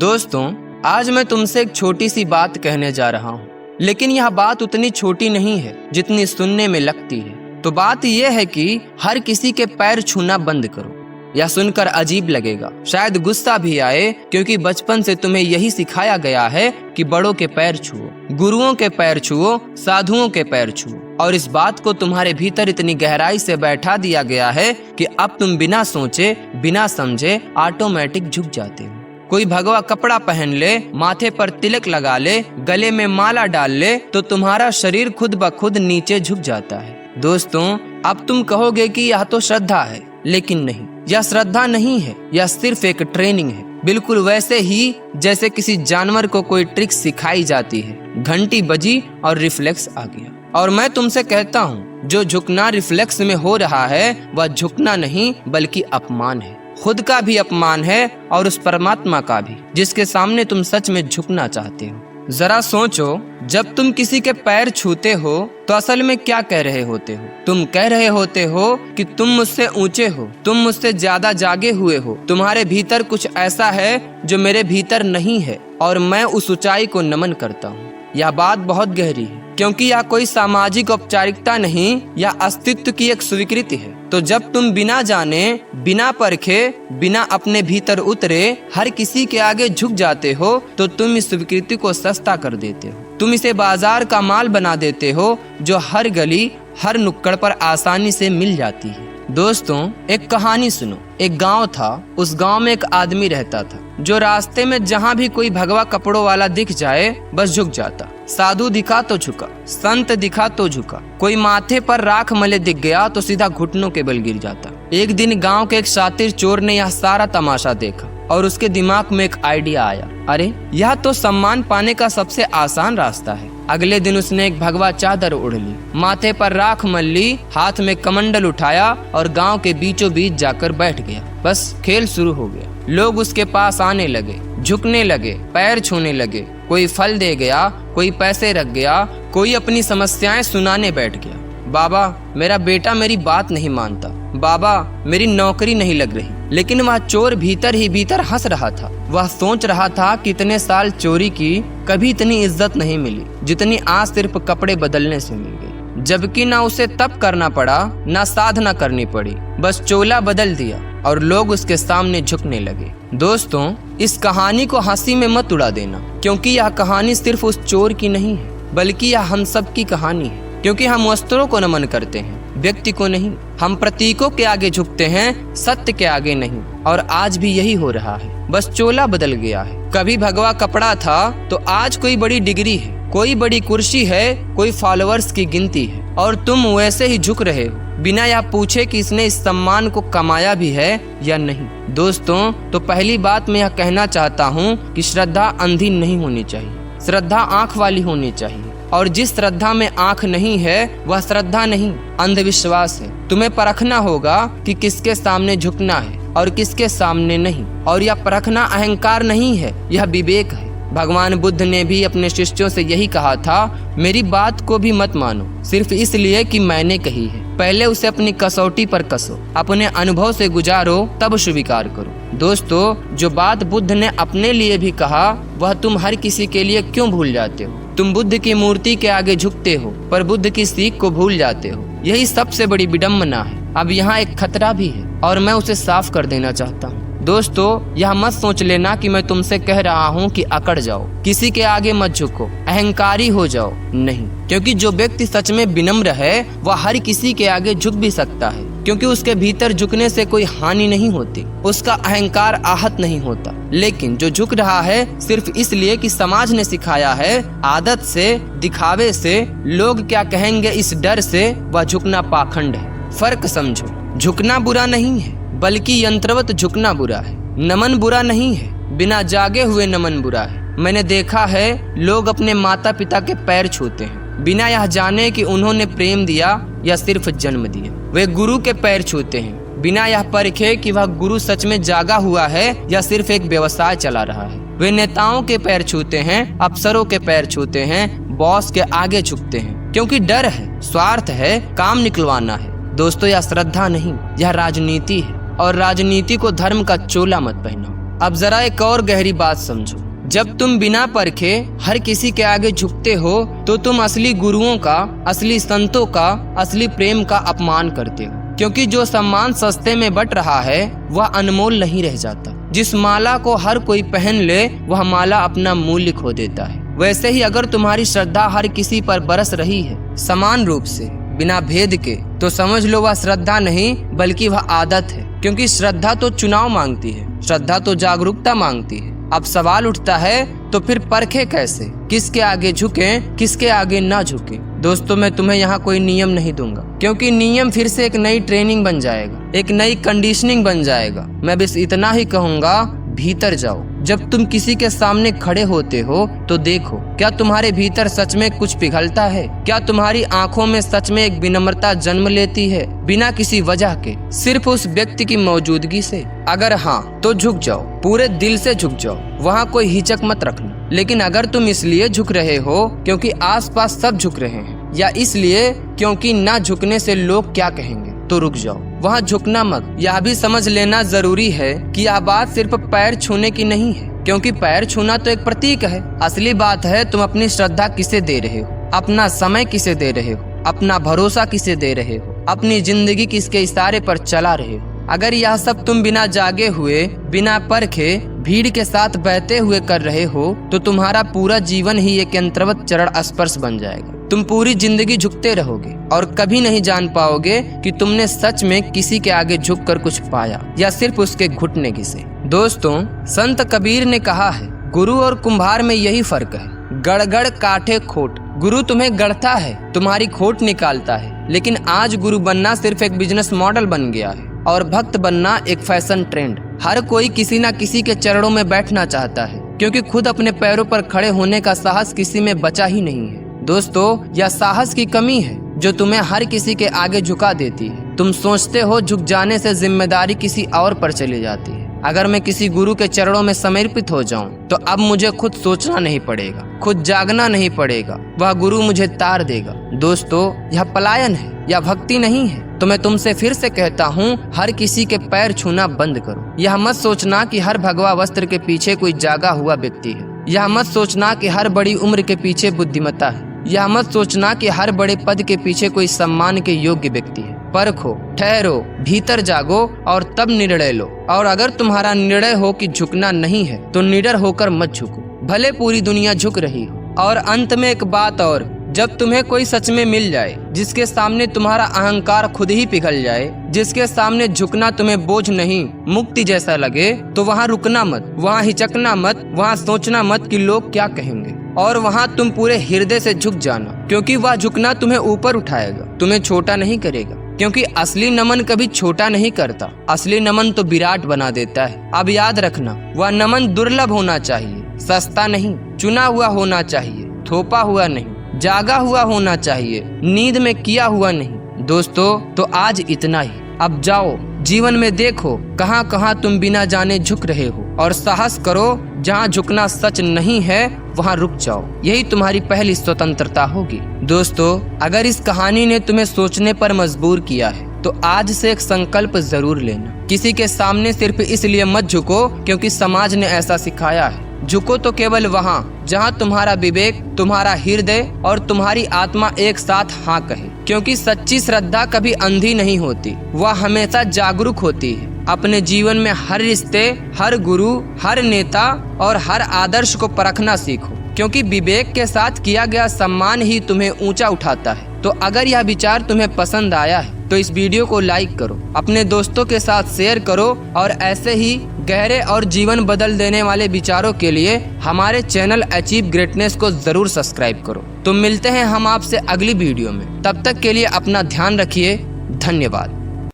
दोस्तों, आज मैं तुमसे एक छोटी सी बात कहने जा रहा हूँ, लेकिन यह बात उतनी छोटी नहीं है जितनी सुनने में लगती है। तो बात यह है कि हर किसी के पैर छूना बंद करो। यह सुनकर अजीब लगेगा, शायद गुस्सा भी आए, क्योंकि बचपन से तुम्हें यही सिखाया गया है कि बड़ों के पैर छुओ, गुरुओं के पैर छुओ, साधुओं के पैर छुओ। और इस बात को तुम्हारे भीतर इतनी गहराई से बैठा दिया गया है कि अब तुम बिना सोचे, बिना समझे ऑटोमेटिक झुक जाते हो। कोई भगवा कपड़ा पहन ले, माथे पर तिलक लगा ले, गले में माला डाल ले, तो तुम्हारा शरीर खुद ब खुद नीचे झुक जाता है। दोस्तों, अब तुम कहोगे कि यह तो श्रद्धा है, लेकिन नहीं, यह श्रद्धा नहीं है, यह सिर्फ एक ट्रेनिंग है। बिल्कुल वैसे ही जैसे किसी जानवर को कोई ट्रिक सिखाई जाती है। घंटी बजी और रिफ्लेक्स आ गया। और मैं तुमसे कहता हूँ, जो झुकना रिफ्लेक्स में हो रहा है वह झुकना नहीं बल्कि अपमान है। खुद का भी अपमान है और उस परमात्मा का भी, जिसके सामने तुम सच में झुकना चाहते हो। जरा सोचो, जब तुम किसी के पैर छूते हो तो असल में क्या कह रहे होते हो? तुम कह रहे होते हो कि तुम मुझसे ऊंचे हो, तुम मुझसे ज्यादा जागे हुए हो, तुम्हारे भीतर कुछ ऐसा है जो मेरे भीतर नहीं है और मैं उस ऊंचाई को नमन करता हूँ। यह बात बहुत गहरी है, क्योंकि यह कोई सामाजिक औपचारिकता नहीं, यह अस्तित्व की एक स्वीकृति है। तो जब तुम बिना जाने, बिना परखे, बिना अपने भीतर उतरे हर किसी के आगे झुक जाते हो, तो तुम इस स्वीकृति को सस्ता कर देते हो। तुम इसे बाजार का माल बना देते हो, जो हर गली, हर नुक्कड़ पर आसानी से मिल जाती है। दोस्तों, एक कहानी सुनो। एक गांव था। उस गांव में एक आदमी रहता था, जो रास्ते में जहां भी कोई भगवा कपड़ों वाला दिख जाए बस झुक जाता। साधु दिखा तो झुका, संत दिखा तो झुका, कोई माथे पर राख मले दिख गया तो सीधा घुटनों के बल गिर जाता। एक दिन गांव के एक शातिर चोर ने यह सारा तमाशा देखा और उसके दिमाग में एक आइडिया आया। अरे, यह तो सम्मान पाने का सबसे आसान रास्ता है। अगले दिन उसने एक भगवा चादर ओढ़ ली, माथे पर राख मल ली, हाथ में कमंडल उठाया और गांव के बीचों बीच जाकर बैठ गया। बस खेल शुरू हो गया। लोग उसके पास आने लगे, झुकने लगे, पैर छूने लगे। कोई फल दे गया, कोई पैसे रख गया, कोई अपनी समस्याएं सुनाने बैठ गया। बाबा, मेरा बेटा मेरी बात नहीं मानता। बाबा, मेरी नौकरी नहीं लग रही। लेकिन वह चोर भीतर ही भीतर हंस रहा था। वह सोच रहा था कि इतने साल चोरी की, कभी इतनी इज्जत नहीं मिली जितनी आज सिर्फ कपड़े बदलने से मिल गई। जबकि ना उसे तप करना पड़ा, ना साधना करनी पड़ी, बस चोला बदल दिया और लोग उसके सामने झुकने लगे। दोस्तों, इस कहानी को हंसी में मत उड़ा देना, क्योंकि यह कहानी सिर्फ उस चोर की नहीं है, बल्कि यह हम सब की कहानी है। क्योंकि हम वस्त्रों को नमन करते हैं, व्यक्ति को नहीं। हम प्रतीकों के आगे झुकते हैं, सत्य के आगे नहीं। और आज भी यही हो रहा है, बस चोला बदल गया है। कभी भगवा कपड़ा था तो आज कोई बड़ी डिग्री है, कोई बड़ी कुर्सी है, कोई फॉलोअर्स की गिनती है, और तुम वैसे ही झुक रहे हो बिना यह पूछे कि इसने इस सम्मान को कमाया भी है या नहीं। दोस्तों, तो पहली बात मैं यह कहना चाहता हूँ कि श्रद्धा अंधी नहीं होनी चाहिए, श्रद्धा आंख वाली होनी चाहिए। और जिस श्रद्धा में आंख नहीं है वह श्रद्धा नहीं, अंधविश्वास है। तुम्हें परखना होगा कि किसके सामने झुकना है और किसके सामने नहीं। और यह परखना अहंकार नहीं है, यह विवेक है। भगवान बुद्ध ने भी अपने शिष्यों से यही कहा था, मेरी बात को भी मत मानो सिर्फ इसलिए कि मैंने कही है। पहले उसे अपनी कसौटी पर कसो, अपने अनुभव से गुजारो, तब स्वीकार करो। दोस्तों, जो बात बुद्ध ने अपने लिए भी कहा वह तुम हर किसी के लिए क्यों भूल जाते हो? तुम बुद्ध की मूर्ति के आगे झुकते हो पर बुद्ध की सीख को भूल जाते हो। यही सबसे बड़ी विडम्बना है। अब यहाँ एक खतरा भी है और मैं उसे साफ कर देना चाहता हूँ। दोस्तों, यह मत सोच लेना कि मैं तुमसे कह रहा हूँ कि अकड़ जाओ, किसी के आगे मत झुको, अहंकारी हो जाओ। नहीं, क्योंकि जो व्यक्ति सच में विनम्र है वह हर किसी के आगे झुक भी सकता है, क्योंकि उसके भीतर झुकने से कोई हानि नहीं होती, उसका अहंकार आहत नहीं होता। लेकिन जो झुक रहा है सिर्फ इसलिए कि समाज ने सिखाया है, आदत से, दिखावे से, लोग क्या कहेंगे इस डर से, वह झुकना पाखंड है। फर्क समझो, झुकना बुरा नहीं है, बल्कि यंत्रवत झुकना बुरा है। नमन बुरा नहीं है, बिना जागे हुए नमन बुरा है। मैंने देखा है, लोग अपने माता पिता के पैर छूते हैं बिना यह जाने कि उन्होंने प्रेम दिया या सिर्फ जन्म दिया। वे गुरु के पैर छूते हैं बिना यह परखे कि वह गुरु सच में जागा हुआ है या सिर्फ एक व्यवसाय चला रहा है। वे नेताओं के पैर छूते हैं, अफसरों के पैर छूते हैं, बॉस के आगे झुकते हैं, क्योंकि डर है, स्वार्थ है, काम निकलवाना है। दोस्तों, यह श्रद्धा नहीं, यह राजनीति है। और राजनीति को धर्म का चोला मत पहनाओ। अब जरा एक और गहरी बात समझो। जब तुम बिना परखे हर किसी के आगे झुकते हो तो तुम असली गुरुओं का, असली संतों का, असली प्रेम का अपमान करते हो। क्योंकि जो सम्मान सस्ते में बट रहा है वह अनमोल नहीं रह जाता। जिस माला को हर कोई पहन ले वह माला अपना मूल्य खो देता है। वैसे ही अगर तुम्हारी श्रद्धा हर किसी पर बरस रही है समान रूप से, बिना भेद के, तो समझ लो वह श्रद्धा नहीं बल्कि वह आदत है। क्योंकि श्रद्धा तो चुनाव मांगती है, श्रद्धा तो जागरूकता मांगती है। अब सवाल उठता है तो फिर परखे कैसे, किसके आगे झुकें, किसके आगे ना झुकें। दोस्तों, मैं तुम्हें यहाँ कोई नियम नहीं दूंगा, क्योंकि नियम फिर से एक नई ट्रेनिंग बन जाएगा, एक नई कंडीशनिंग बन जाएगा। मैं बस इतना ही कहूँगा, भीतर जाओ। जब तुम किसी के सामने खड़े होते हो तो देखो, क्या तुम्हारे भीतर सच में कुछ पिघलता है? क्या तुम्हारी आंखों में सच में एक विनम्रता जन्म लेती है, बिना किसी वजह के, सिर्फ उस व्यक्ति की मौजूदगी से? अगर हाँ तो झुक जाओ, पूरे दिल से झुक जाओ, वहाँ कोई हिचक मत रखना। लेकिन अगर तुम इसलिए झुक रहे हो क्योंकि आसपास सब झुक रहे हैं, या इसलिए क्योंकि ना झुकने से लोग क्या कहेंगे, तो रुक जाओ, वहाँ झुकना मत। यह भी समझ लेना जरूरी है कि यह बात सिर्फ पैर छूने की नहीं है, क्योंकि पैर छूना तो एक प्रतीक है। असली बात है तुम अपनी श्रद्धा किसे दे रहे हो, अपना समय किसे दे रहे हो, अपना भरोसा किसे दे रहे हो, अपनी जिंदगी किसके इशारे पर चला रहे हो। अगर यह सब तुम बिना जागे हुए, बिना परखे, भीड़ के साथ बहते हुए कर रहे हो तो तुम्हारा पूरा जीवन ही एक यंत्रवत चरण स्पर्श बन जाएगा। तुम पूरी जिंदगी झुकते रहोगे और कभी नहीं जान पाओगे कि तुमने सच में किसी के आगे झुककर कुछ पाया या सिर्फ उसके घुटने घिसे। दोस्तों, संत कबीर ने कहा है, गुरु और कुम्हार में यही फर्क है, गड़गड़ काटे खोट। गुरु तुम्हें गढ़ता है, तुम्हारी खोट निकालता है। लेकिन आज गुरु बनना सिर्फ एक बिजनेस मॉडल बन गया है और भक्त बनना एक फैशन ट्रेंड। हर कोई किसी न किसी के चरणों में बैठना चाहता है, क्योंकि खुद अपने पैरों पर खड़े होने का साहस किसी में बचा ही नहीं है। दोस्तों, यह साहस की कमी है जो तुम्हें हर किसी के आगे झुका देती है। तुम सोचते हो झुक जाने से जिम्मेदारी किसी और पर चली जाती है। अगर मैं किसी गुरु के चरणों में समर्पित हो जाऊं तो अब मुझे खुद सोचना नहीं पड़ेगा, खुद जागना नहीं पड़ेगा, वह गुरु मुझे तार देगा। दोस्तों, यह पलायन है, यह भक्ति नहीं है। तो मैं तुमसे फिर से कहता हूँ, हर किसी के पैर छूना बंद करो। यह मत सोचना कि हर भगवा वस्त्र के पीछे कोई जागा हुआ व्यक्ति है। यह मत सोचना कि हर बड़ी उम्र के पीछे बुद्धिमत्ता है। यह मत सोचना कि हर बड़े पद के पीछे कोई सम्मान के योग्य व्यक्ति है। परखो, ठहरो, भीतर जागो और तब निर्णय लो। और अगर तुम्हारा निर्णय हो कि झुकना नहीं है तो निडर होकर मत झुको, भले पूरी दुनिया झुक रही हो। और अंत में एक बात और, जब तुम्हें कोई सच में मिल जाए जिसके सामने तुम्हारा अहंकार खुद ही पिघल जाए, जिसके सामने झुकना तुम्हें बोझ नहीं मुक्ति जैसा लगे, तो वहाँ रुकना मत, वहाँ हिचकना मत, वहाँ सोचना मत कि लोग क्या कहेंगे, और वहाँ तुम पूरे हृदय से झुक जाना। क्योंकि वह झुकना तुम्हें ऊपर उठाएगा, तुम्हें छोटा नहीं करेगा। क्योंकि असली नमन कभी छोटा नहीं करता, असली नमन तो विराट बना देता है। अब याद रखना, वह नमन दुर्लभ होना चाहिए, सस्ता नहीं, चुना हुआ होना चाहिए, थोपा हुआ नहीं, जागा हुआ होना चाहिए, नींद में किया हुआ नहीं। दोस्तों, तो आज इतना ही। अब जाओ, जीवन में देखो कहाँ कहाँ तुम बिना जाने झुक रहे हो, और साहस करो, जहाँ झुकना सच नहीं है वहाँ रुक जाओ। यही तुम्हारी पहली स्वतंत्रता होगी। दोस्तों, अगर इस कहानी ने तुम्हें सोचने पर मजबूर किया है तो आज से एक संकल्प जरूर लेना, किसी के सामने सिर्फ इसलिए मत झुको क्योंकि समाज ने ऐसा सिखाया है। झुको तो केवल वहाँ जहाँ तुम्हारा विवेक, तुम्हारा हृदय और तुम्हारी आत्मा एक साथ हाँ कहे। क्योंकि सच्ची श्रद्धा कभी अंधी नहीं होती, वह हमेशा जागरूक होती है। अपने जीवन में हर रिश्ते, हर गुरु, हर नेता और हर आदर्श को परखना सीखो, क्योंकि विवेक के साथ किया गया सम्मान ही तुम्हें ऊंचा उठाता है। तो अगर यह विचार तुम्हें पसंद आया है तो इस वीडियो को लाइक करो, अपने दोस्तों के साथ शेयर करो, और ऐसे ही गहरे और जीवन बदल देने वाले विचारों के लिए हमारे चैनल अचीव ग्रेटनेस को जरूर सब्सक्राइब करो। तो मिलते हैं हम आपसे अगली वीडियो में, तब तक के लिए अपना ध्यान रखिए। धन्यवाद।